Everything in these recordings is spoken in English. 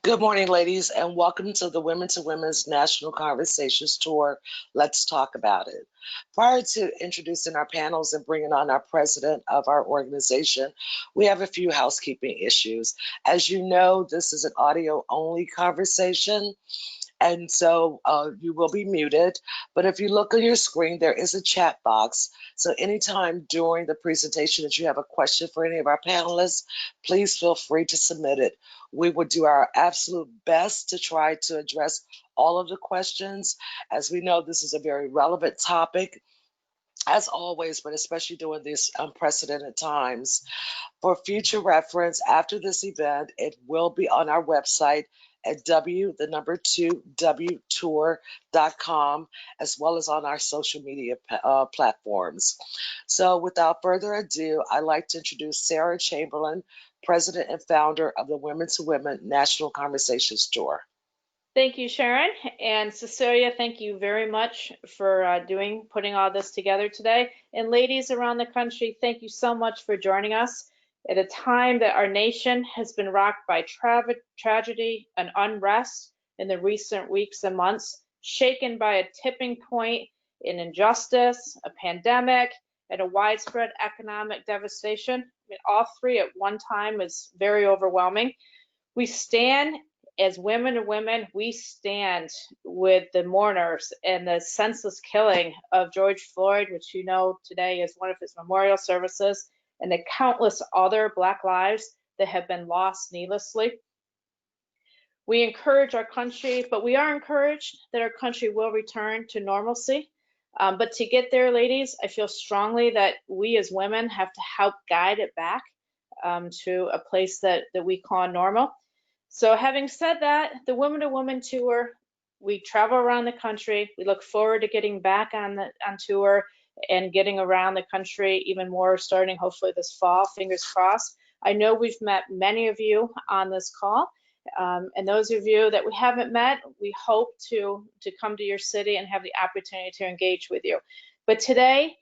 Good morning, ladies, and welcome to the Women2Women's National Conversations Tour. Let's talk about it. Prior to introducing our panels and bringing on our president of our organization, we have a few housekeeping issues. As you know, this is an audio-only conversation, and so you will be muted. But if you look on your screen, there is a chat box. So anytime during the presentation that you have a question for any of our panelists, please feel free to submit it. We will do our absolute best to try to address all of the questions. As we know, this is a very relevant topic, as always, but especially during these unprecedented times. For future reference, after this event, it will be on our website at w2wtour.com, as well as on our social media platforms. So without further ado, I'd like to introduce Sarah Chamberlain, President and founder of the Women2Women National Conversations Tour. Thank you, Sharon. And Cecilia, thank you very much for putting all this together today. And ladies around the country, thank you so much for joining us at a time that our nation has been rocked by tragedy and unrest in the recent weeks and months, shaken by a tipping point in injustice, a pandemic, and a widespread economic devastation. I mean, all three at one time is very overwhelming. We stand as Women2Women, we stand with the mourners and the senseless killing of George Floyd, which you know today is one of his memorial services, and the countless other Black lives that have been lost needlessly. We encourage our country, but we are encouraged that our country will return to normalcy. But to get there, ladies, I feel strongly that we as women have to help guide it back to a place that we call normal. So having said that, the Women2Women Tour, we travel around the country. We look forward to getting back on tour and getting around the country even more, starting hopefully this fall, fingers crossed. I know we've met many of you on this call, and those of you that we haven't met, we hope to come to your city and have the opportunity to engage with you. But today,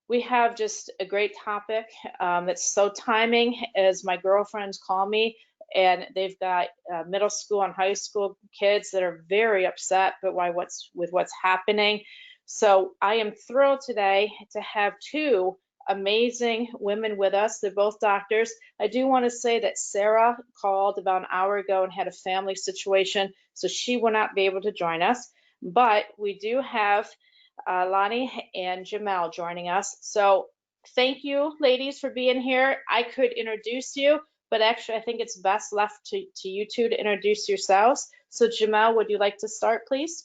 we have just a great topic that's so timing, as my girlfriends call me, and they've got middle school and high school kids that are very upset with what's happening. So I am thrilled today to have two amazing women with us. They're both doctors. I do want to say that Sarah called about an hour ago and had a family situation, so she will not be able to join us. But we do have Lani and Gimel joining us. So thank you, ladies, for being here. I could introduce you, but actually I think it's best left to you two to introduce yourselves. So Gimel, would you like to start, please?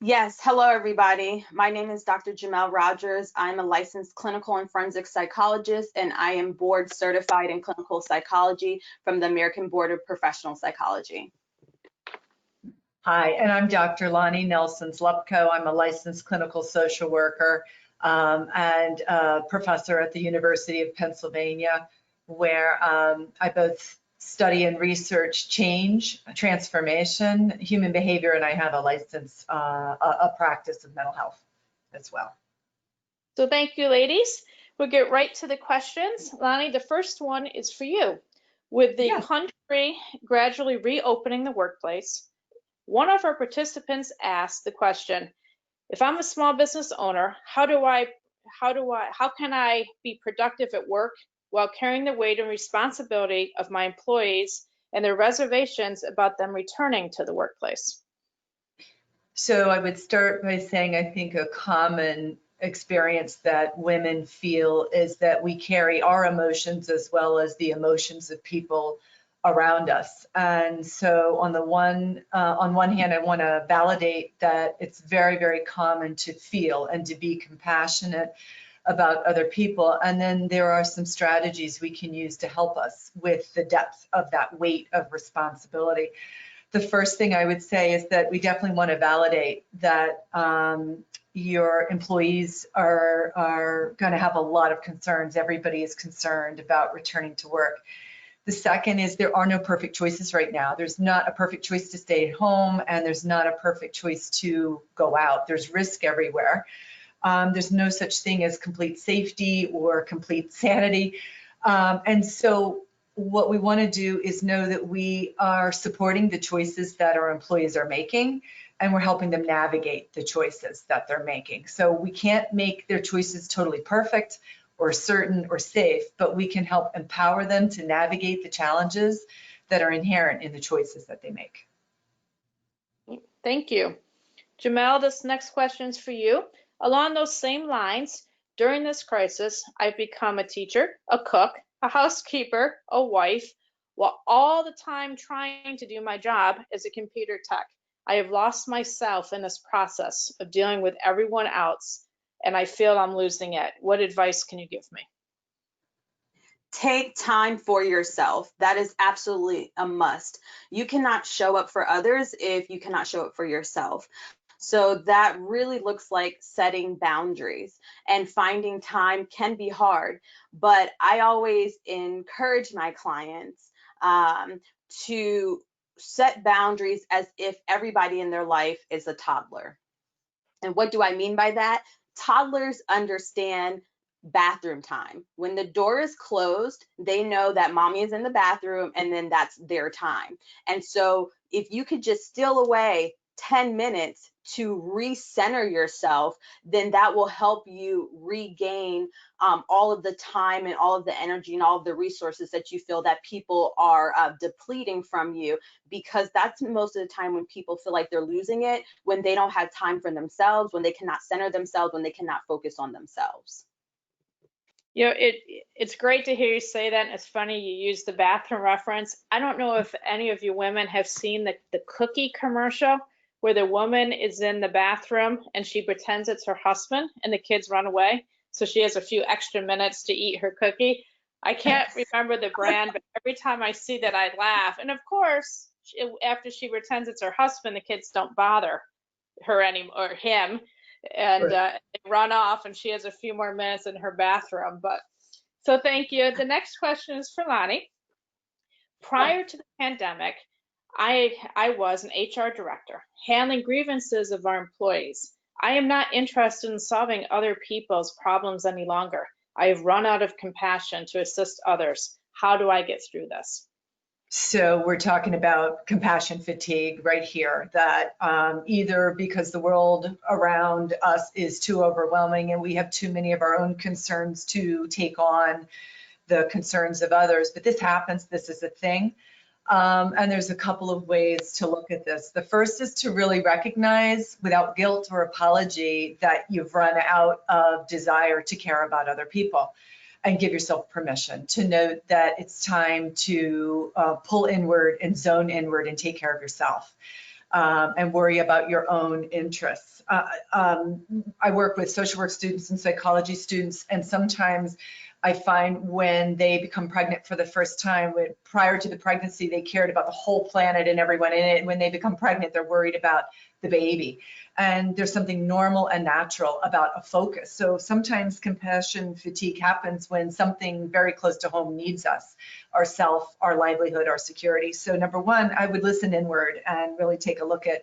Yes, hello everybody. My name is Dr. Gimel Rogers. I'm a licensed clinical and forensic psychologist, and I am board certified in clinical psychology from the American Board of Professional Psychology. Hi, and I'm Dr. Lani Nelson-Zlupko. I'm a licensed clinical social worker and a professor at the University of Pennsylvania, where I both study and research change, transformation, human behavior, and I have a license, a practice of mental health as well. So thank you, ladies. We'll get right to the questions. Lani, the first one is for you. With the country gradually reopening the workplace, one of our participants asked the question, if I'm a small business owner, how can I be productive at work while carrying the weight and responsibility of my employees and their reservations about them returning to the workplace? So I would start by saying I think a common experience that women feel is that we carry our emotions as well as the emotions of people around us. And so on one hand, I want to validate that it's very, very common to feel and to be compassionate about other people. And then there are some strategies we can use to help us with the depth of that weight of responsibility. The first thing I would say is that we definitely want to validate that your employees are going to have a lot of concerns. Everybody is concerned about returning to work. The second is there are no perfect choices right now. There's not a perfect choice to stay at home, and there's not a perfect choice to go out. There's risk everywhere. There's no such thing as complete safety or complete sanity. And so what we want to do is know that we are supporting the choices that our employees are making, and we're helping them navigate the choices that they're making. So we can't make their choices totally perfect or certain or safe, but we can help empower them to navigate the challenges that are inherent in the choices that they make. Thank you. Gimel, this next question is for you. Along those same lines, during this crisis, I've become a teacher, a cook, a housekeeper, a wife, while all the time trying to do my job as a computer tech. I have lost myself in this process of dealing with everyone else, and I feel I'm losing it. What advice can you give me? Take time for yourself. That is absolutely a must. You cannot show up for others if you cannot show up for yourself. So that really looks like setting boundaries, and finding time can be hard, but I always encourage my clients to set boundaries as if everybody in their life is a toddler. And what do I mean by that? Toddlers understand bathroom time. When the door is closed, they know that mommy is in the bathroom, and then that's their time. And so if you could just steal away 10 minutes to recenter yourself, then that will help you regain all of the time and all of the energy and all of the resources that you feel that people are depleting from you, because that's most of the time when people feel like they're losing it, when they don't have time for themselves, when they cannot center themselves, when they cannot focus on themselves. You know, it's great to hear you say that. And it's funny you use the bathroom reference. I don't know if any of you women have seen the cookie commercial where the woman is in the bathroom and she pretends it's her husband and the kids run away. So she has a few extra minutes to eat her cookie. I can't remember the brand, but every time I see that, I laugh. And of course, after she pretends it's her husband, the kids don't bother her anymore, or him. And Right. they run off, and she has a few more minutes in her bathroom. But so thank you. The next question is for Lani. Prior to the pandemic, I was an HR director, handling grievances of our employees. I am not interested in solving other people's problems any longer. I have run out of compassion to assist others. How do I get through this? So we're talking about compassion fatigue right here, that either because the world around us is too overwhelming and we have too many of our own concerns to take on the concerns of others, but this happens, this is a thing. And there's a couple of ways to look at this. The first is to really recognize without guilt or apology that you've run out of desire to care about other people, and give yourself permission to note that it's time to pull inward and zone inward and take care of yourself, and worry about your own interests. I work with social work students and psychology students, and sometimes I find when they become pregnant for the first time, prior to the pregnancy, they cared about the whole planet and everyone in it. And when they become pregnant, they're worried about the baby. And there's something normal and natural about a focus. So sometimes compassion fatigue happens when something very close to home needs us, our self, our livelihood, our security. So number one, I would listen inward and really take a look at,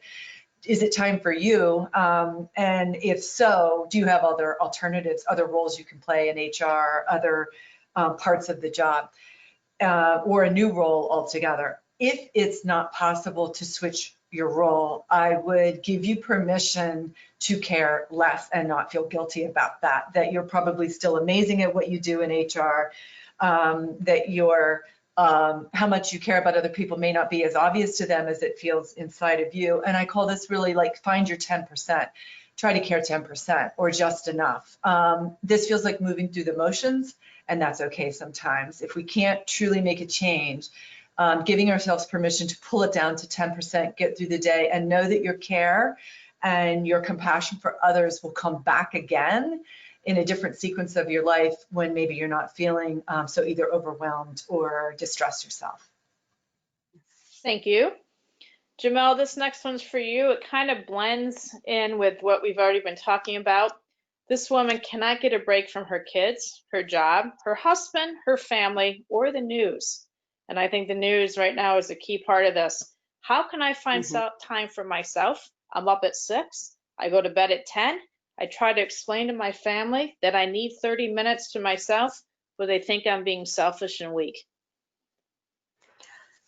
is it time for you? And if so, do you have other alternatives, other roles you can play in HR, other parts of the job, or a new role altogether? If it's not possible to switch your role, I would give you permission to care less and not feel guilty about that, that you're probably still amazing at what you do in HR, that you're how much you care about other people may not be as obvious to them as it feels inside of you. And I call this really like find your 10%. Try to care 10% or just enough. This feels like moving through the motions, and that's okay sometimes. If we can't truly make a change, giving ourselves permission to pull it down to 10%, get through the day, and know that your care and your compassion for others will come back again in a different sequence of your life when maybe you're not feeling so either overwhelmed or distressed yourself. Thank you. Gimel, this next one's for you. It kind of blends in with what we've already been talking about. This woman cannot get a break from her kids, her job, her husband, her family, or the news. And I think the news right now is a key part of this. How can I find time for myself? I'm up at 6. I go to bed at 10. I try to explain to my family that I need 30 minutes to myself, but they think I'm being selfish and weak.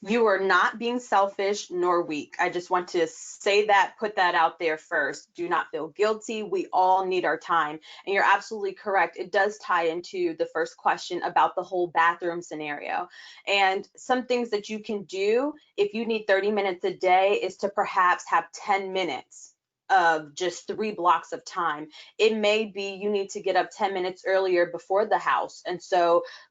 You are not being selfish nor weak. I just want to say that, put that out there first. Do not feel guilty. We all need our time. And you're absolutely correct. It does tie into the first question about the whole bathroom scenario. And some things that you can do if you need 30 minutes a day is to perhaps have 10 minutes of just 3 blocks of time. It may be you need to get up 10 minutes earlier before the house. And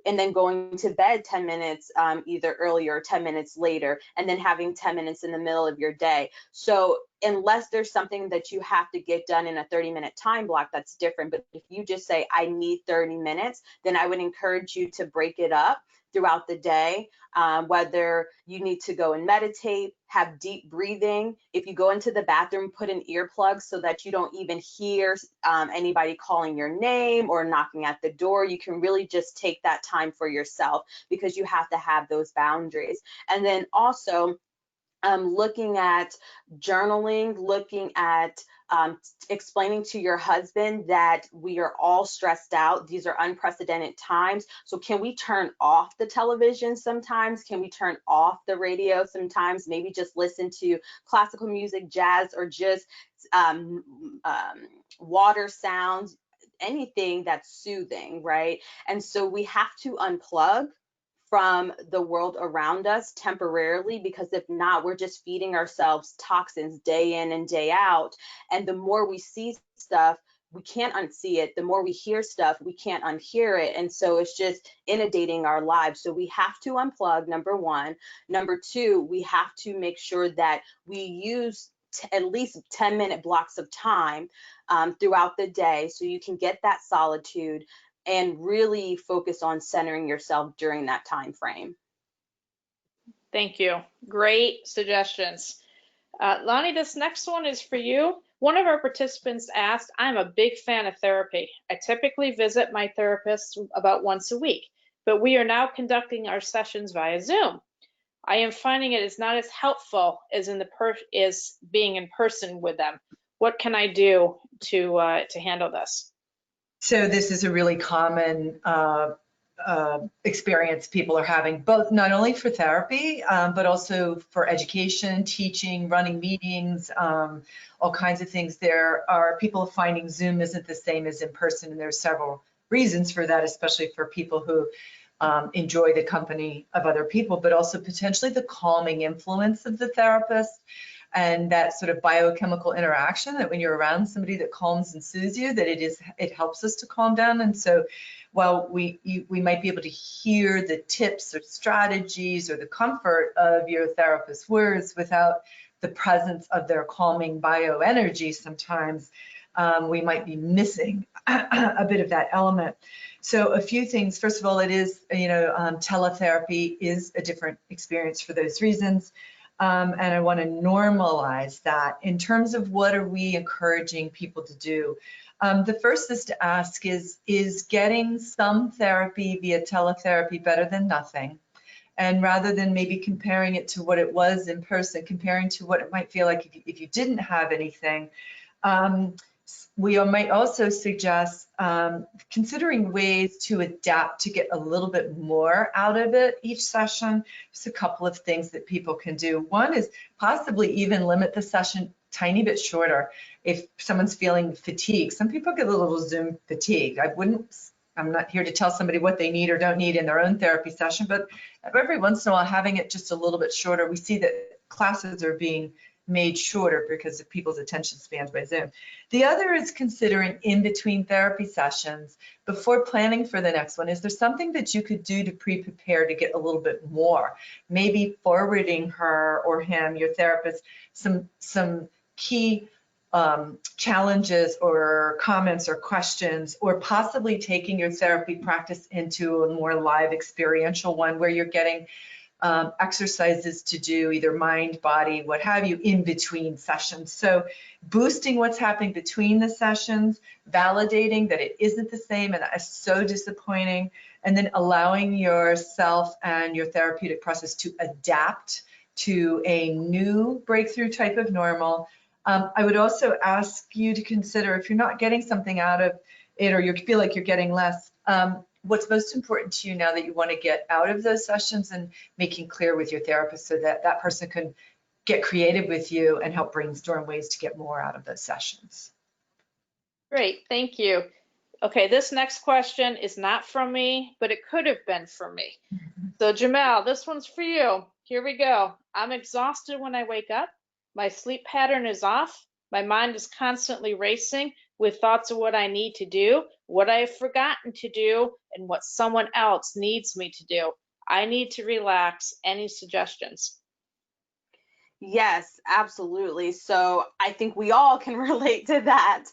then going to bed 10 minutes either earlier or 10 minutes later, and then having 10 minutes in the middle of your day. So unless there's something that you have to get done in a 30-minute time block, that's different. But if you just say, I need 30 minutes, then I would encourage you to break it up throughout the day, whether you need to go and meditate, have deep breathing. If you go into the bathroom, put in earplugs so that you don't even hear anybody calling your name or knocking at the door. You can really just take that time for yourself, because you have to have those boundaries. And then also, looking at journaling, looking at explaining to your husband that we are all stressed out. These are unprecedented times. So can we turn off the television sometimes? Can we turn off the radio sometimes? Maybe just listen to classical music, jazz, or just water sounds, anything that's soothing, right? And so we have to unplug from the world around us temporarily, because if not, we're just feeding ourselves toxins day in and day out. And the more we see stuff, we can't unsee it. The more we hear stuff, we can't unhear it. And so it's just inundating our lives. So we have to unplug, number one. Number two, we have to make sure that we use at least 10-minute blocks of time throughout the day, so you can get that solitude and really focus on centering yourself during that time frame. Thank you. Great suggestions. Lani, this next one is for you. One of our participants asked, I'm a big fan of therapy. I typically visit my therapist about once a week, but we are now conducting our sessions via Zoom. I am finding it is not as helpful as as being in person with them. What can I do to handle this? So this is a really common experience people are having, both not only for therapy, but also for education, teaching, running meetings, all kinds of things. There are people finding Zoom isn't the same as in person, and there's several reasons for that, especially for people who enjoy the company of other people, but also potentially the calming influence of the therapist. And that sort of biochemical interaction, that when you're around somebody that calms and soothes you, that it helps us to calm down. And so while we might be able to hear the tips or strategies or the comfort of your therapist's words without the presence of their calming bioenergy, sometimes we might be missing a bit of that element. So a few things. First of all, it is, teletherapy is a different experience for those reasons. And I want to normalize that. In terms of what are we encouraging people to do? The first is to ask, is getting some therapy via teletherapy better than nothing? And rather than maybe comparing it to what it was in person, comparing to what it might feel like if you didn't have anything, we might also suggest considering ways to adapt to get a little bit more out of it each session. Just a couple of things that people can do. One is possibly even limit the session tiny bit shorter if someone's feeling fatigued. Some people get a little Zoom fatigue. I'm not here to tell somebody what they need or don't need in their own therapy session, but every once in a while having it just a little bit shorter, we see that classes are being made shorter because of people's attention spans by Zoom. The other is considering in between therapy sessions, before planning for the next one, is there something that you could do to pre-prepare to get a little bit more? Maybe forwarding her or him, your therapist, some key challenges or comments or questions, or possibly taking your therapy practice into a more live experiential one where you're getting exercises to do, either mind, body, what have you, in between sessions. So boosting what's happening between the sessions, validating that it isn't the same and it's so disappointing, and then allowing yourself and your therapeutic process to adapt to a new breakthrough type of normal. I would also ask you to consider, if you're not getting something out of it or you feel like you're getting less, what's most important to you now that you want to get out of those sessions, and making clear with your therapist so that that person can get creative with you and help brainstorm ways to get more out of those sessions. Great, thank you. Okay, this next question is not from me, but it could have been from me. So Gimel, this one's for you. Here we go. I'm exhausted when I wake up. My sleep pattern is off. My mind is constantly racing with thoughts of what I need to do, what I have forgotten to do, and what someone else needs me to do. I need to relax. Any suggestions? Yes, absolutely. So I think we all can relate to that.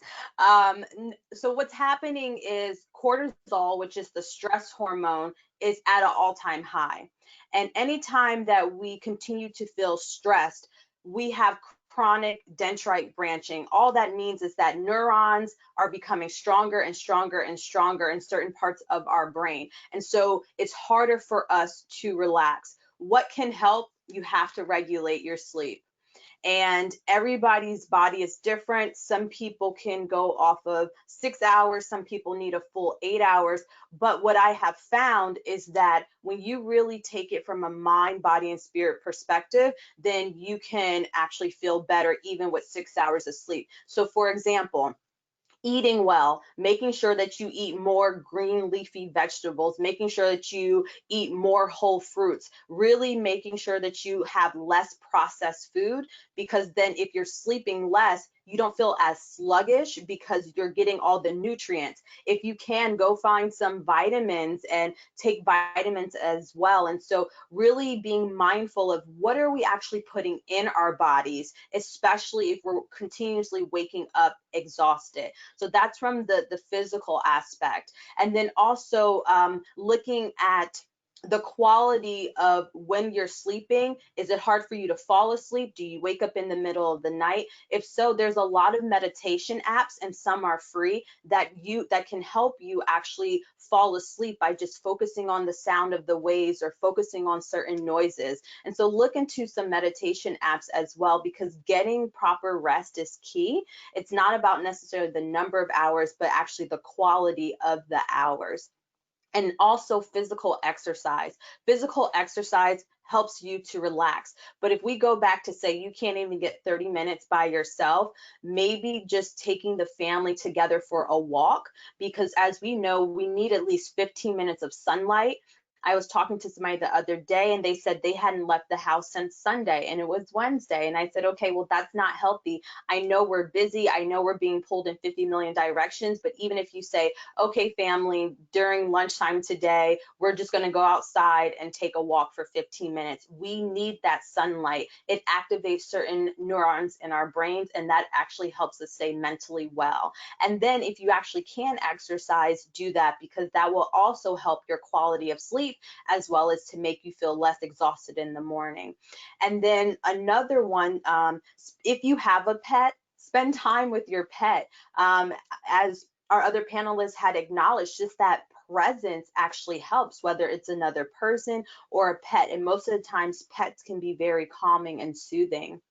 So what's happening is cortisol, which is the stress hormone, is at an all-time high. And anytime that we continue to feel stressed, we have chronic dendrite branching. All that means is that neurons are becoming stronger and stronger and stronger in certain parts of our brain. And so it's harder for us to relax. What can help? You have to regulate your sleep. And everybody's body is different. Some people can go off of 6 hours, some people need a full 8 hours. But what I have found is that when you really take it from a mind, body, and spirit perspective, then you can actually feel better even with 6 hours of sleep. So for example, eating well, making sure that you eat more green leafy vegetables, making sure that you eat more whole fruits, really making sure that you have less processed food, because then if you're sleeping less, you don't feel as sluggish because you're getting all the nutrients. If you can, go find some vitamins and take vitamins as well. And so really being mindful of what are we actually putting in our bodies, especially if we're continuously waking up exhausted. So that's from the physical aspect. And then also looking at the quality of when you're sleeping. Is it hard for you to fall asleep? Do you wake up in the middle of the night? If so, there's a lot of meditation apps, and some are free, that can help you actually fall asleep by just focusing on the sound of the waves or focusing on certain noises. And so look into some meditation apps as well, because getting proper rest is key. It's not about necessarily the number of hours, but actually the quality of the hours. And also physical exercise. Physical exercise helps you to relax. But if we go back to say you can't even get 30 minutes by yourself, maybe just taking the family together for a walk, because as we know, we need at least 15 minutes of sunlight. I was talking to somebody the other day and they said they hadn't left the house since Sunday and it was Wednesday. And I said, okay, well, that's not healthy. I know we're busy. I know we're being pulled in 50 million directions. But even if you say, okay, family, during lunchtime today, we're just going to go outside and take a walk for 15 minutes. We need that sunlight. It activates certain neurons in our brains, and that actually helps us stay mentally well. And then if you actually can exercise, do that, because that will also help your quality of sleep, as well as to make you feel less exhausted in the morning. And then another one, if you have a pet, spend time with your pet. As our other panelists had acknowledged, just that presence actually helps, whether it's another person or a pet. And most of the times pets can be very calming and soothing.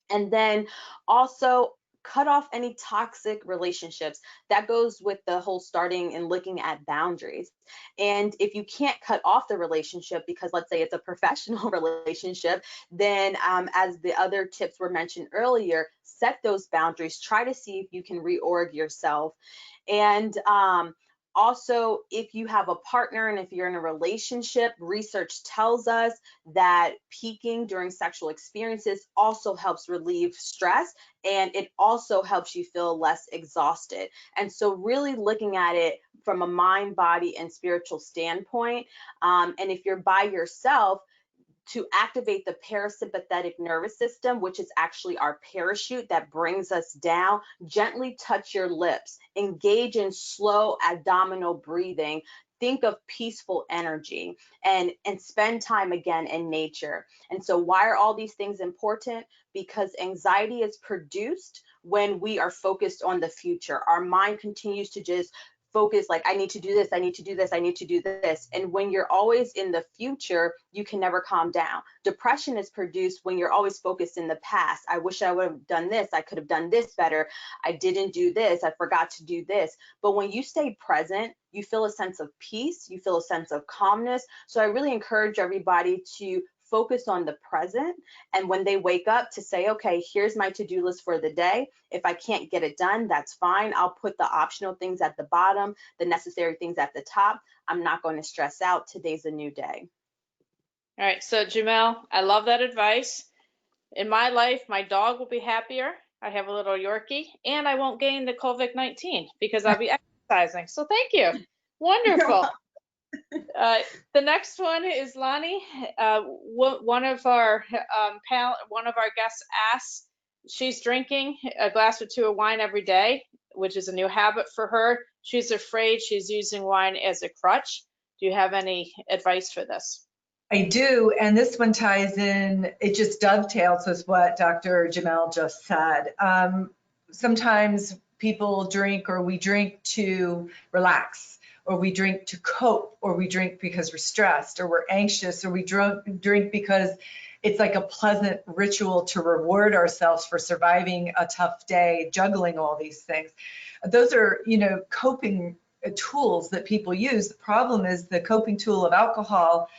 And then also cut off any toxic relationships. That goes with the whole starting and looking at boundaries. And if you can't cut off the relationship, because let's say it's a professional relationship, then as the other tips were mentioned earlier, set those boundaries. Try to see if you can reorg yourself. And also, if you have a partner and if you're in a relationship, research tells us that peaking during sexual experiences also helps relieve stress, and it also helps you feel less exhausted. And so really looking at it from a mind, body, and spiritual standpoint. And if you're by yourself, to activate the parasympathetic nervous system, which is actually our parachute that brings us down, gently touch your lips, engage in slow abdominal breathing, think of peaceful energy, and spend time again in nature. And so why are all these things important? Because anxiety is produced when we are focused on the future. Our mind continues to just focus like, I need to do this, I need to do this, I need to do this. And when you're always in the future, you can never calm down. Depression is produced when you're always focused in the past. I wish I would have done this, I could have done this better, I didn't do this, I forgot to do this. But when you stay present, you feel a sense of peace, you feel a sense of calmness. So I really encourage everybody to focus on the present, and when they wake up, to say, okay, here's my to-do list for the day. If I can't get it done, that's fine. I'll put the optional things at the bottom, the necessary things at the top. I'm not going to stress out. Today's a new day. All right, so Gimel, I love that advice. In my life, my dog will be happier. I have a little Yorkie, and I won't gain the COVID-19 because I'll be exercising. So thank you. Wonderful. The next one is Lani. One of our guests asked, she's drinking a glass or two of wine every day, which is a new habit for her. She's afraid she's using wine as a crutch. Do you have any advice for this? I do, and this one ties in, it just dovetails with what Dr. Gimel just said. Sometimes people drink, or we drink to relax, or we drink to cope, or we drink because we're stressed, or we're anxious, or we drink because it's like a pleasant ritual to reward ourselves for surviving a tough day, juggling all these things. Those are, coping tools that people use. The problem is the coping tool of alcohol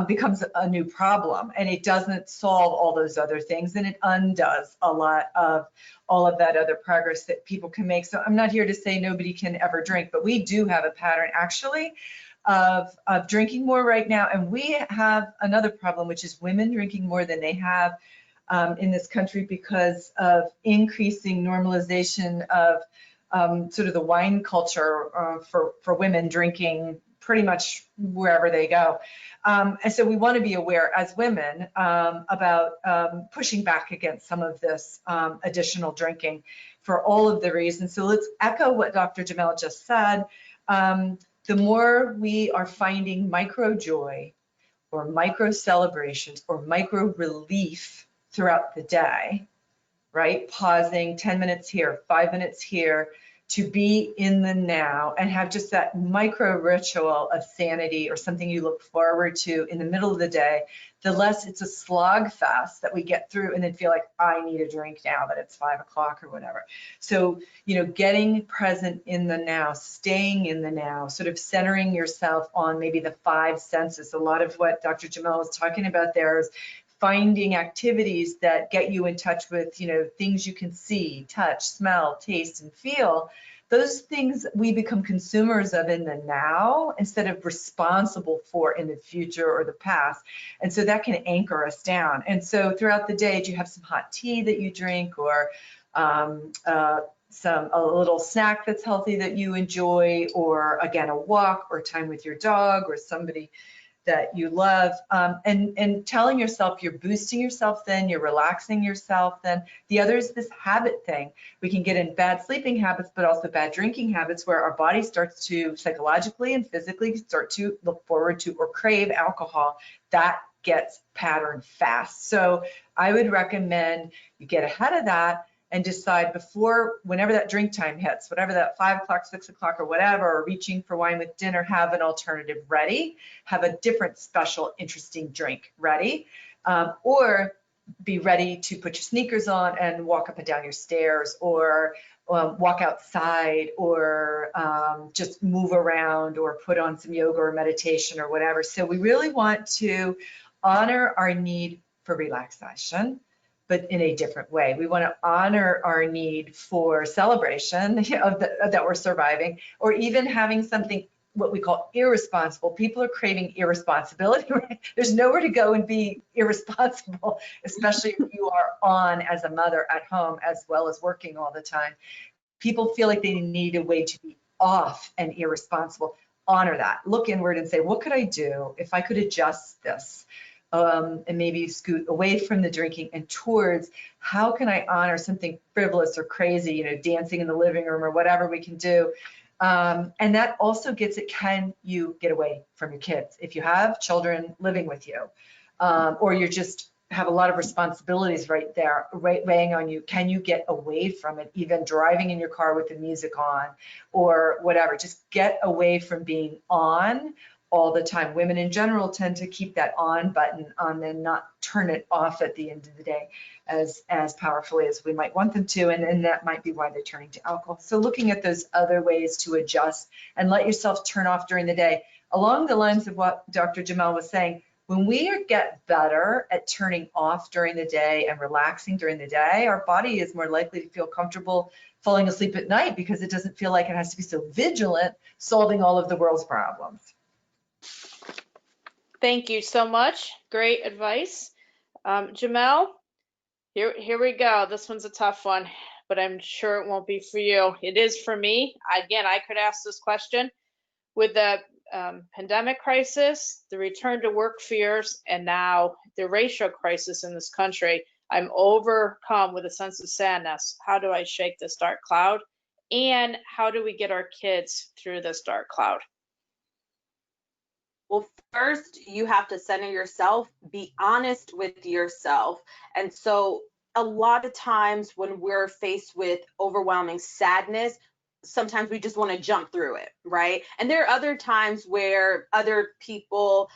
becomes a new problem, and it doesn't solve all those other things, and it undoes a lot of all of that other progress that people can make. So I'm not here to say nobody can ever drink, but we do have a pattern actually of drinking more right now, and we have another problem, which is women drinking more than they have in this country because of increasing normalization of sort of the wine culture for women drinking pretty much wherever they go. And so we want to be aware as women about pushing back against some of this additional drinking for all of the reasons. So let's echo what Dr. Gimel just said. The more we are finding micro joy or micro celebrations or micro relief throughout the day, right? Pausing 10 minutes here, 5 minutes here, to be in the now and have just that micro ritual of sanity or something you look forward to in the middle of the day, the less it's a slog fest that we get through and then feel like I need a drink now that it's 5 o'clock or whatever. So, getting present in the now, staying in the now, sort of centering yourself on maybe the 5 senses. A lot of what Dr. Gimel was talking about there is finding activities that get you in touch with, things you can see, touch, smell, taste, and feel. Those things we become consumers of in the now instead of responsible for in the future or the past. And so that can anchor us down. And so throughout the day, do you have some hot tea that you drink, or a little snack that's healthy that you enjoy, or again, a walk or time with your dog or somebody that you love, and telling yourself you're boosting yourself then, you're relaxing yourself then. The other is this habit thing. We can get in bad sleeping habits, but also bad drinking habits, where our body starts to psychologically and physically start to look forward to or crave alcohol. That gets patterned fast. So I would recommend you get ahead of that and decide before, whenever that drink time hits, whatever that 5 o'clock, 6 o'clock or whatever, or reaching for wine with dinner, have an alternative ready, have a different special interesting drink ready, or be ready to put your sneakers on and walk up and down your stairs, or walk outside, or just move around, or put on some yoga or meditation or whatever. So we really want to honor our need for relaxation, but in a different way. We want to honor our need for celebration that we're surviving, or even having something what we call irresponsible. People are craving irresponsibility, right? There's nowhere to go and be irresponsible, especially if you are on as a mother at home as well as working all the time. People feel like they need a way to be off and irresponsible. Honor that. Look inward and say, what could I do if I could adjust this? And maybe scoot away from the drinking and towards how can I honor something frivolous or crazy, dancing in the living room or whatever we can do. And that also gets it, can you get away from your kids? If you have children living with you, or you're just have a lot of responsibilities right there, weighing on you. Can you get away from it, even driving in your car with the music on or whatever? Just get away from being on all the time. Women in general tend to keep that on button on and not turn it off at the end of the day as powerfully as we might want them to, and that might be why they're turning to alcohol. So looking at those other ways to adjust and let yourself turn off during the day, along the lines of what Dr. Gimel was saying. When we get better at turning off during the day and relaxing during the day, our body is more likely to feel comfortable falling asleep at night because it doesn't feel like it has to be so vigilant solving all of the world's problems. Thank you so much. Great advice. Gimel, here we go. This one's a tough one, but I'm sure it won't be for you. It is for me. Again, I could ask this question. With the pandemic crisis, the return to work fears, and now the racial crisis in this country, I'm overcome with a sense of sadness. How do I shake this dark cloud? And how do we get our kids through this dark cloud? Well, first, you have to center yourself, be honest with yourself. And so a lot of times when we're faced with overwhelming sadness, sometimes we just want to jump through it, right? And there are other times where other people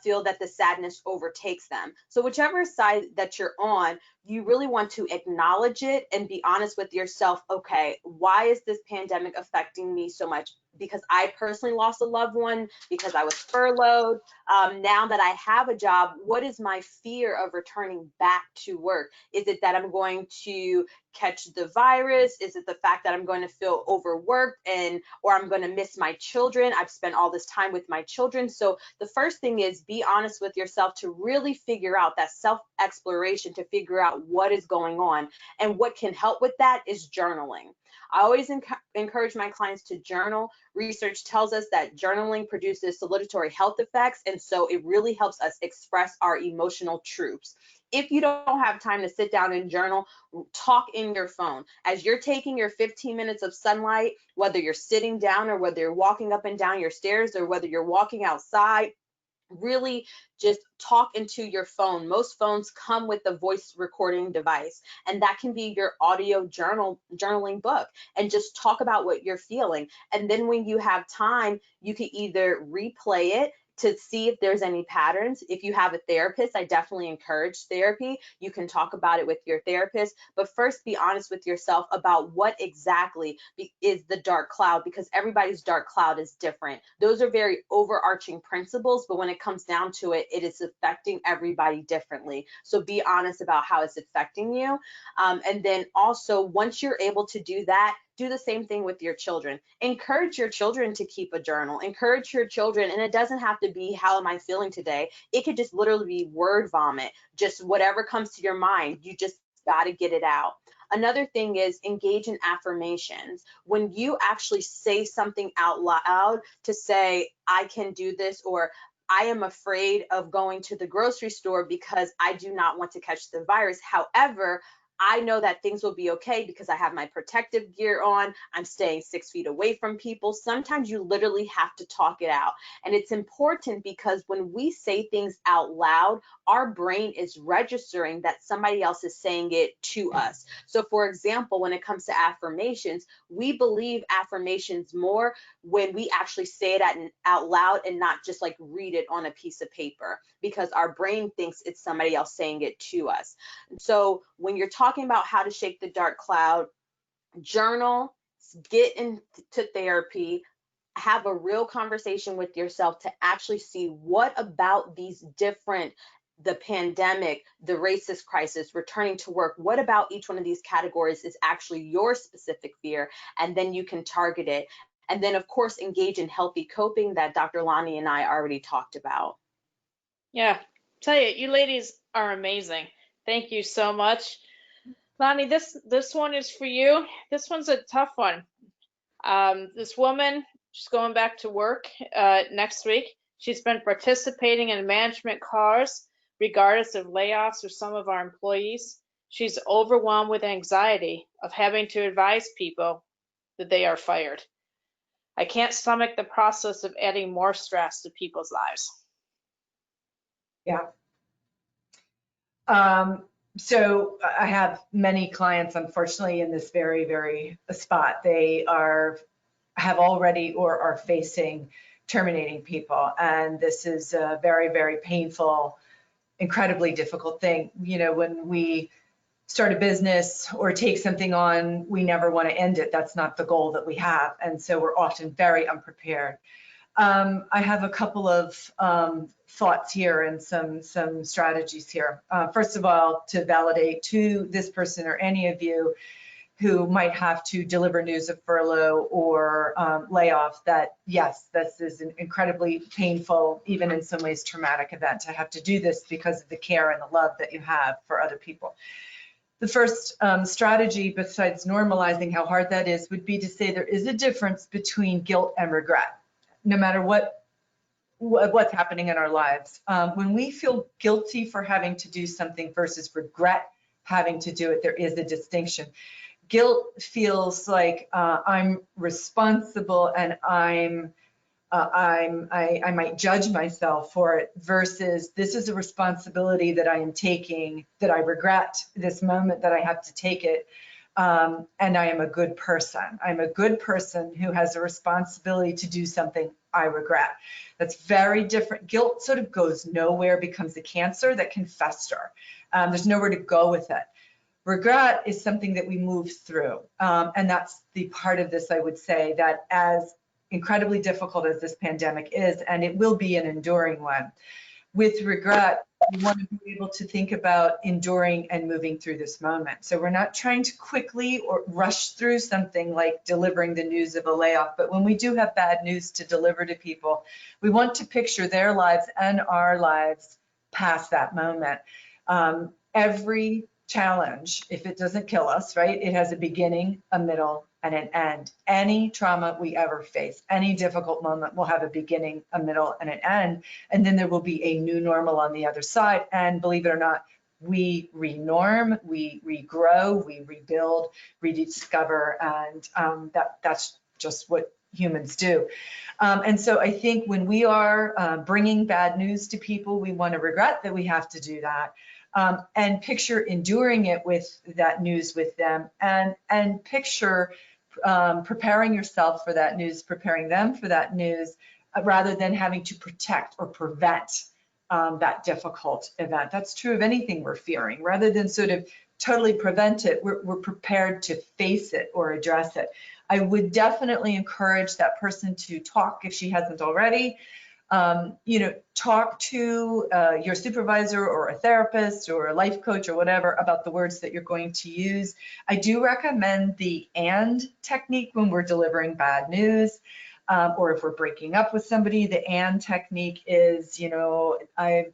feel that the sadness overtakes them. So whichever side that you're on, you really want to acknowledge it and be honest with yourself. Okay, why is this pandemic affecting me so much? Because I personally lost a loved one, because I was furloughed. Now that I have a job, what is my fear of returning back to work? Is it that I'm going to catch the virus? Is it the fact that I'm going to feel overworked or I'm going to miss my children? I've spent all this time with my children. So the first thing is be honest with yourself to really figure out that self-exploration, to figure out what is going on. And what can help with that is journaling. I always encourage my clients to journal. Research tells us that journaling produces salutary health effects, and so it really helps us express our emotional truths. If you don't have time to sit down and journal, talk in your phone. As you're taking your 15 minutes of sunlight, whether you're sitting down or whether you're walking up and down your stairs or whether you're walking outside, really just talk into your phone. Most phones come with a voice recording device, and that can be your audio journaling book, and just talk about what you're feeling. And then when you have time, you can either replay it to see if there's any patterns. If you have a therapist, I definitely encourage therapy. You can talk about it with your therapist, but first be honest with yourself about what exactly is the dark cloud, because everybody's dark cloud is different. Those are very overarching principles, but when it comes down to it, it is affecting everybody differently. So be honest about how it's affecting you. And then also, once you're able to do that, do the same thing with your children. Encourage your children to keep a journal. Encourage your children, and it doesn't have to be, how am I feeling today? It could just literally be word vomit. Just whatever comes to your mind, you just got to get it out. Another thing is engage in affirmations. When you actually say something out loud, to say, I can do this, or I am afraid of going to the grocery store because I do not want to catch the virus. However, I know that things will be okay because I have my protective gear on. I'm staying 6 feet away from people. Sometimes you literally have to talk it out. And it's important because when we say things out loud, our brain is registering that somebody else is saying it to us. So for example, when it comes to affirmations, we believe affirmations more when we actually say it out loud and not just like read it on a piece of paper, because our brain thinks it's somebody else saying it to us. So when you're talking about how to shake the dark cloud, journal, get into therapy, have a real conversation with yourself to actually see what about these different, the pandemic, the racist crisis, returning to work, what about each one of these categories is actually your specific fear, and then you can target it. And then of course engage in healthy coping that Dr. Lani and I already talked about. Yeah, tell you ladies are amazing. Thank you so much. Lani, this one is for you. This one's a tough one. This woman, she's going back to work next week. She's been participating in management calls regardless of layoffs or some of our employees. She's overwhelmed with anxiety of having to advise people that they are fired. I can't stomach the process of adding more stress to people's lives. Yeah. So I have many clients, unfortunately, in this very, very spot. They have already or are facing terminating people. And this is a very, very painful, incredibly difficult thing. You know, when we start a business or take something on, we never want to end it. That's not the goal that we have. And so we're often very unprepared. I have a couple of thoughts here and some strategies here. First of all, to validate to this person or any of you who might have to deliver news of furlough or layoff, that yes, this is an incredibly painful, even in some ways traumatic event to have to do this because of the care and the love that you have for other people. The first strategy, besides normalizing how hard that is, would be to say there is a difference between guilt and regret, no matter what's happening in our lives. When we feel guilty for having to do something versus regret having to do it, there is a distinction. Guilt feels like I'm responsible and I might judge myself for it, versus this is a responsibility that I am taking, that I regret this moment that I have to take it, and I am a good person. I'm a good person who has a responsibility to do something I regret. That's very different. Guilt sort of goes nowhere, becomes a cancer that can fester. There's nowhere to go with it. Regret is something that we move through, and that's the part of this, I would say, that as incredibly difficult as this pandemic is, and it will be an enduring one, with regret, we want to be able to think about enduring and moving through this moment. So we're not trying to quickly or rush through something like delivering the news of a layoff, but when we do have bad news to deliver to people, we want to picture their lives and our lives past that moment. Every challenge, if it doesn't kill us, right, it has a beginning, a middle, and an end. Any trauma we ever face, any difficult moment will have a beginning, a middle, and an end, and then there will be a new normal on the other side. And believe it or not, we renorm, we regrow, we rebuild, rediscover, and that's just what humans do. And so I think when we are bringing bad news to people, we want to regret that we have to do that. And picture enduring it with that news with them, and picture preparing yourself for that news, preparing them for that news, rather than having to protect or prevent that difficult event. That's true of anything we're fearing. Rather than sort of totally prevent it, we're prepared to face it or address it. I would definitely encourage that person to talk, if she hasn't already. Talk to your supervisor or a therapist or a life coach or whatever about the words that you're going to use. I do recommend the "and" technique when we're delivering bad news, or if we're breaking up with somebody. The "and" technique is, I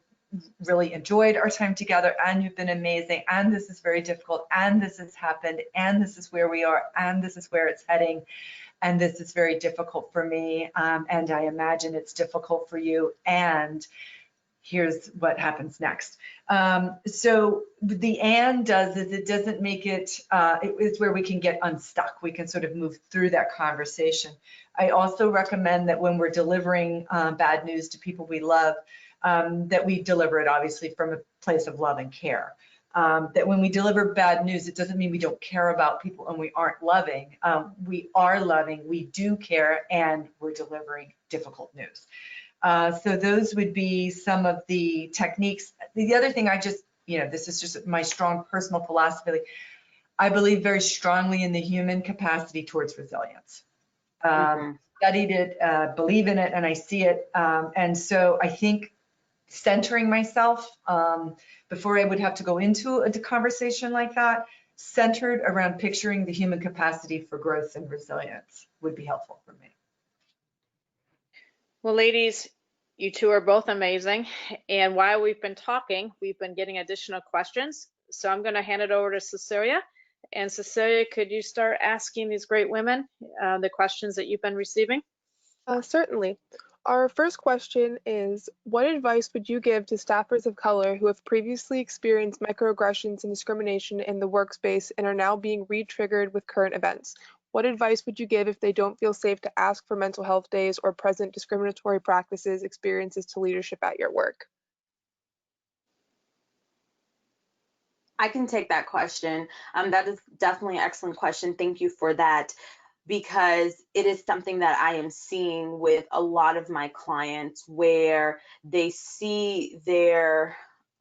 really enjoyed our time together, and you've been amazing, and this is very difficult, and this has happened, and this is where we are, and this is where it's heading. And this is very difficult for me, and I imagine it's difficult for you, and here's what happens next. So the "and" does is it doesn't make it's where we can get unstuck. We can sort of move through that conversation. I also recommend that when we're delivering bad news to people we love, that we deliver it obviously from a place of love and care. That when we deliver bad news, it doesn't mean we don't care about people and we aren't loving. We are loving, we do care, and we're delivering difficult news. So those would be some of the techniques. The other thing this is just my strong personal philosophy. I believe very strongly in the human capacity towards resilience. Studied it, believe in it, and I see it. And so I think centering myself before I would have to go into a conversation like that, centered around picturing the human capacity for growth and resilience would be helpful for me. Well, ladies, you two are both amazing. And while we've been talking, we've been getting additional questions. So I'm going to hand it over to Cecilia. And Cecilia, could you start asking these great women the questions that you've been receiving? Certainly. Our first question is, what advice would you give to staffers of color who have previously experienced microaggressions and discrimination in the workspace and are now being re-triggered with current events? What advice would you give if they don't feel safe to ask for mental health days or present discriminatory practices, experiences to leadership at your work? I can take that question. That is definitely an excellent question. Thank you for that, because it is something that I am seeing with a lot of my clients where they see their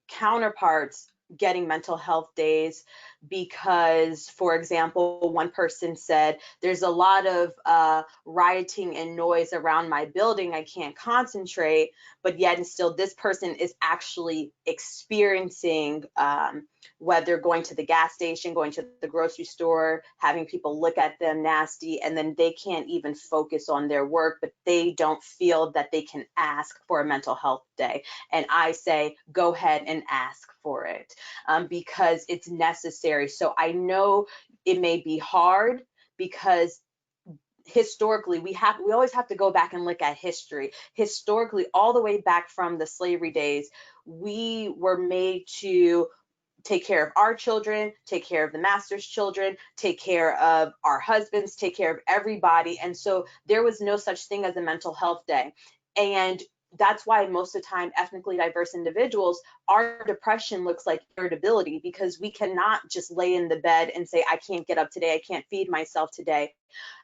counterparts getting mental health days because, for example, one person said, there's a lot of rioting and noise around my building, I can't concentrate, but yet and still this person is actually experiencing whether going to the gas station, going to the grocery store, having people look at them nasty, and then they can't even focus on their work, but they don't feel that they can ask for a mental health day. And I say, go ahead and ask for it because it's necessary. So I know it may be hard because historically we always have to go back and look at history. Historically, all the way back from the slavery days, we were made to take care of our children, take care of the master's children, take care of our husbands, take care of everybody. And so there was no such thing as a mental health day. And that's why most of the time ethnically diverse individuals, our depression looks like irritability, because we cannot just lay in the bed and say, I can't get up today, I can't feed myself today.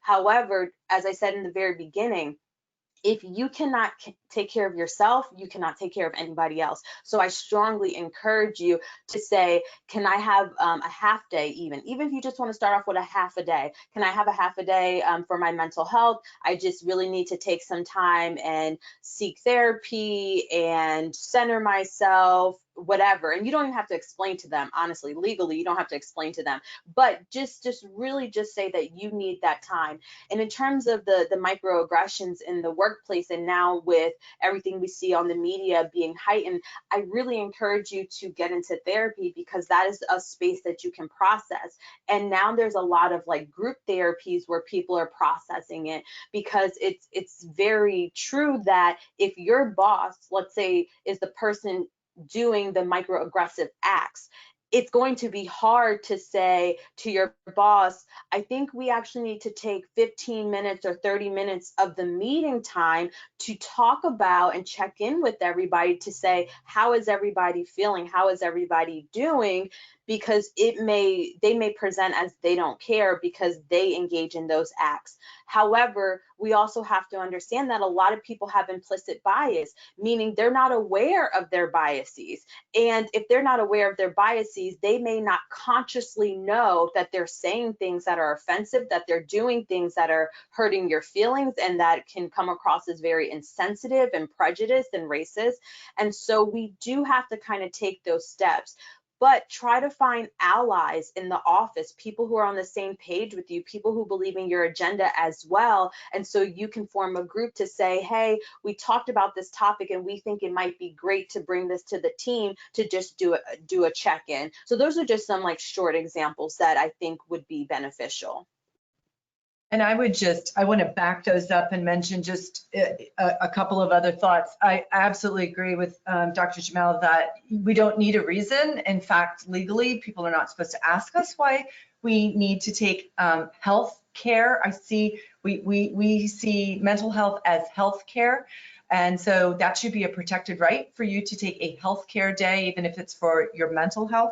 However, as I said in the very beginning, if you cannot take care of yourself, you cannot take care of anybody else. So I strongly encourage you to say, can I have a half day, even if you just want to start off with a half a day? Can I have a half a day for my mental health? I just really need to take some time and seek therapy and center myself, whatever. And you don't even have to explain to them, honestly, legally, you don't have to explain to them, but just really just say that you need that time. And in terms of the microaggressions in the workplace, and now with everything we see on the media being heightened, I really encourage you to get into therapy, because that is a space that you can process. And now there's a lot of like group therapies where people are processing it, because it's very true that if your boss, let's say, is the person doing the microaggressive acts, it's going to be hard to say to your boss, I think we actually need to take 15 minutes or 30 minutes of the meeting time to talk about and check in with everybody to say, how is everybody feeling? How is everybody doing? Because they may present as they don't care because they engage in those acts. However, we also have to understand that a lot of people have implicit bias, meaning they're not aware of their biases. And if they're not aware of their biases, they may not consciously know that they're saying things that are offensive, that they're doing things that are hurting your feelings, and that can come across as very insensitive and prejudiced and racist. And so we do have to kind of take those steps. But try to find allies in the office, people who are on the same page with you, people who believe in your agenda as well. And so you can form a group to say, hey, we talked about this topic and we think it might be great to bring this to the team to just do a check-in. So those are just some like short examples that I think would be beneficial. And I want to back those up and mention just a couple of other thoughts. I absolutely agree with Dr. Gimel that we don't need a reason. In fact, legally, people are not supposed to ask us why we need to take health care. We see mental health as health care. And so that should be a protected right for you to take a health care day, even if it's for your mental health.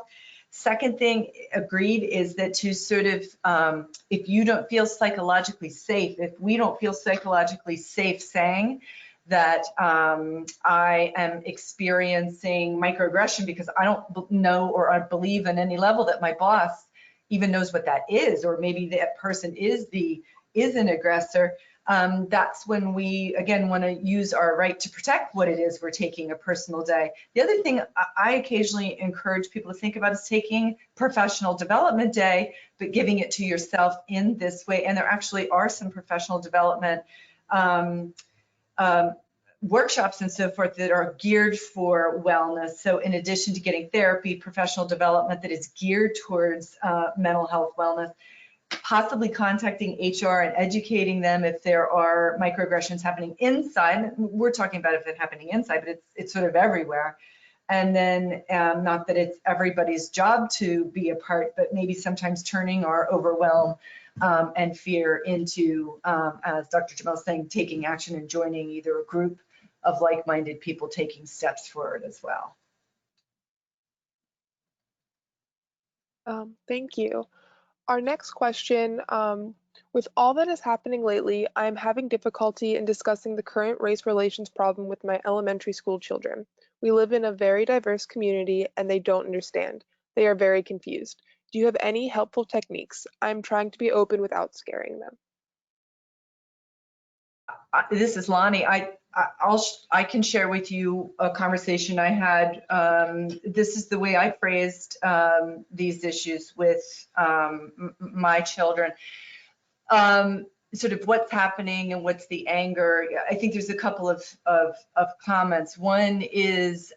Second thing, agreed, is that to sort of, if you don't feel psychologically safe, if we don't feel psychologically safe saying that I am experiencing microaggression because I don't know or I believe in any level that my boss even knows what that is, or maybe that person is an aggressor, that's when we, again, want to use our right to protect what it is we're taking a personal day. The other thing I occasionally encourage people to think about is taking professional development day, but giving it to yourself in this way. And there actually are some professional development workshops and so forth that are geared for wellness. So in addition to getting therapy, professional development that is geared towards mental health wellness, possibly contacting HR and educating them if there are microaggressions happening inside. We're talking about if it's happening inside, but it's sort of everywhere. And then not that it's everybody's job to be a part, but maybe sometimes turning our overwhelm and fear into, as Dr. Gimel is saying, taking action and joining either a group of like-minded people taking steps forward as well. Thank you. Our next question, with all that is happening lately, I am having difficulty in discussing the current race relations problem with my elementary school children. We live in a very diverse community and they don't understand. They are very confused. Do you have any helpful techniques? I'm trying to be open without scaring them. This is Lani. I can share with you a conversation I had. This is the way I phrased these issues with my children. Sort of what's happening and what's the anger. I think there's a couple of comments. One is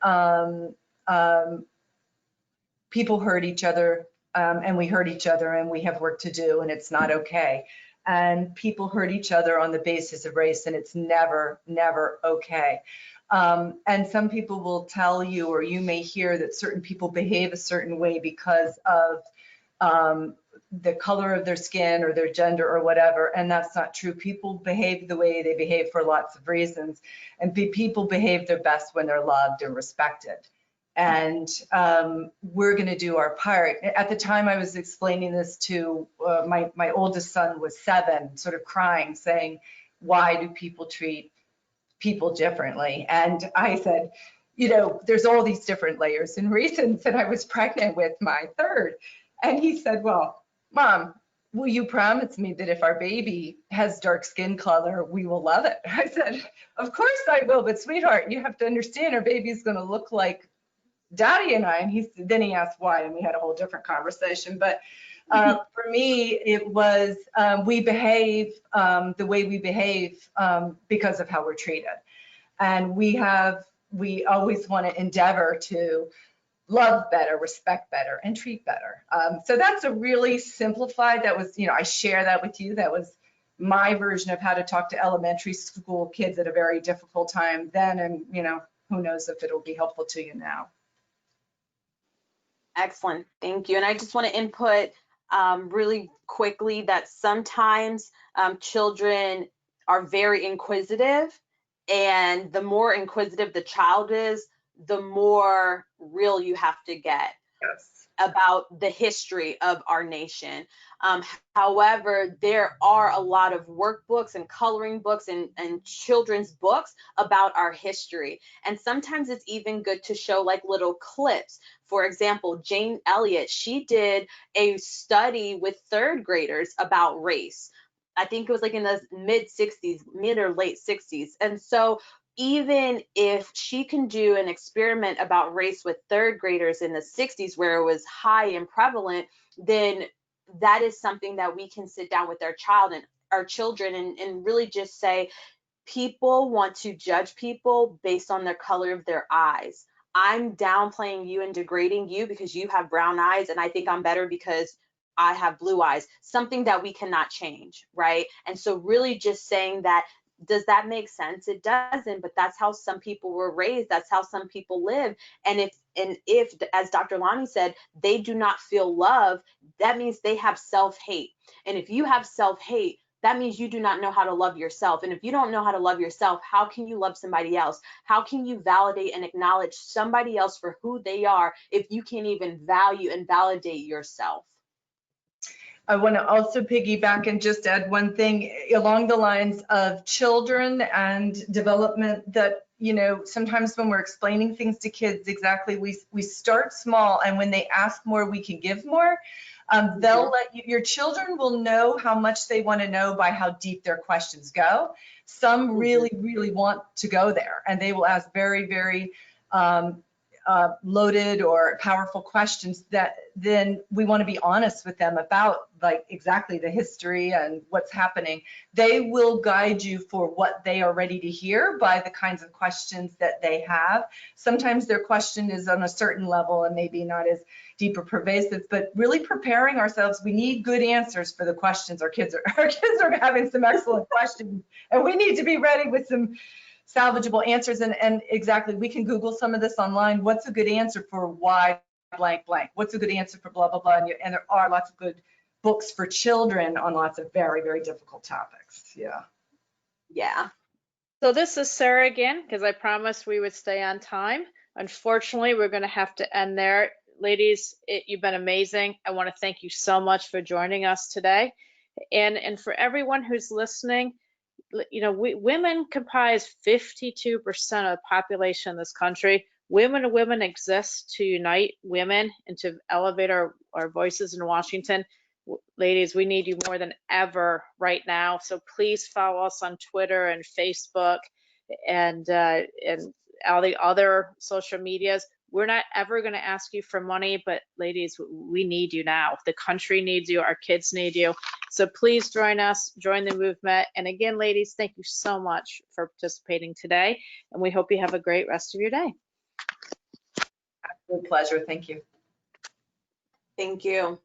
people hurt each other, and we hurt each other, and we have work to do, and it's not okay. And people hurt each other on the basis of race, and it's never, never okay. And some people will tell you, or you may hear, that certain people behave a certain way because of the color of their skin or their gender or whatever, and that's not true. People behave the way they behave for lots of reasons, and people behave their best when they're loved and respected. And we're going to do our part. At the time I was explaining this to my oldest son was 7, sort of crying, saying, why do people treat people differently? And I said, you know, there's all these different layers and reasons. And I was pregnant with my 3rd. And he said, well, Mom, will you promise me that if our baby has dark skin color, we will love it? I said, of course I will, but sweetheart, you have to understand our baby's going to look like Daddy and I. And then he asked why, and we had a whole different conversation. But for me, it was we behave the way we behave because of how we're treated. And we always want to endeavor to love better, respect better, and treat better. So that's a really simplified, that was, I share that with you. That was my version of how to talk to elementary school kids at a very difficult time then. And, who knows if it'll be helpful to you now. Excellent, thank you. And I just want to input really quickly that sometimes children are very inquisitive, and the more inquisitive the child is, the more real you have to get about the history of our nation. However, there are a lot of workbooks and coloring books and children's books about our history. And sometimes it's even good to show like little clips. For example, Jane Elliott, she did a study with 3rd graders about race. I think it was like in the mid or late 60s. And so even if she can do an experiment about race with 3rd graders in the 60s where it was high and prevalent, then that is something that we can sit down with our children and really just say, people want to judge people based on the color of their eyes. I'm downplaying you and degrading you because you have brown eyes, and I think I'm better because I have blue eyes, something that we cannot change, right? And so really just saying that, does that make sense? It doesn't, but that's how some people were raised. That's how some people live. And if, as Dr. Lani said, they do not feel love, that means they have self-hate. And if you have self-hate, that means you do not know how to love yourself. And if you don't know how to love yourself, how can you love somebody else? How can you validate and acknowledge somebody else for who they are if you can't even value and validate yourself? I want to also piggyback and just add one thing along the lines of children and development, that, sometimes when we're explaining things to kids, exactly, we start small, and when they ask more, we can give more. They'll let you, your children will know how much they want to know by how deep their questions go. Some really, really want to go there, and they will ask very, very loaded or powerful questions that then we want to be honest with them about, like, exactly the history and what's happening. They will guide you for what they are ready to hear by the kinds of questions that they have. Sometimes their question is on a certain level and maybe not as deep or pervasive, but really preparing ourselves. We need good answers for the questions. Our kids are having some excellent questions, and we need to be ready with some salvageable answers. And exactly, we can Google some of this online. What's a good answer for why blank blank? What's a good answer for blah blah blah? And there are lots of good books for children on lots of very, very difficult topics. Yeah. So this is Sarah again, because I promised we would stay on time. Unfortunately, we're going to have to end there. ladies, you've been amazing. I want to thank you so much for joining us today. And for everyone who's listening, you know, women comprise 52% of the population in this country. Women2Women exist to unite women and to elevate our voices in Washington. Ladies, we need you more than ever right now. So please follow us on Twitter and Facebook and all the other social medias. We're not ever going to ask you for money, but ladies, we need you now. The country needs you. Our kids need you. So please join us, join the movement. And again, ladies, thank you so much for participating today. And we hope you have a great rest of your day. Absolute pleasure. Thank you. Thank you.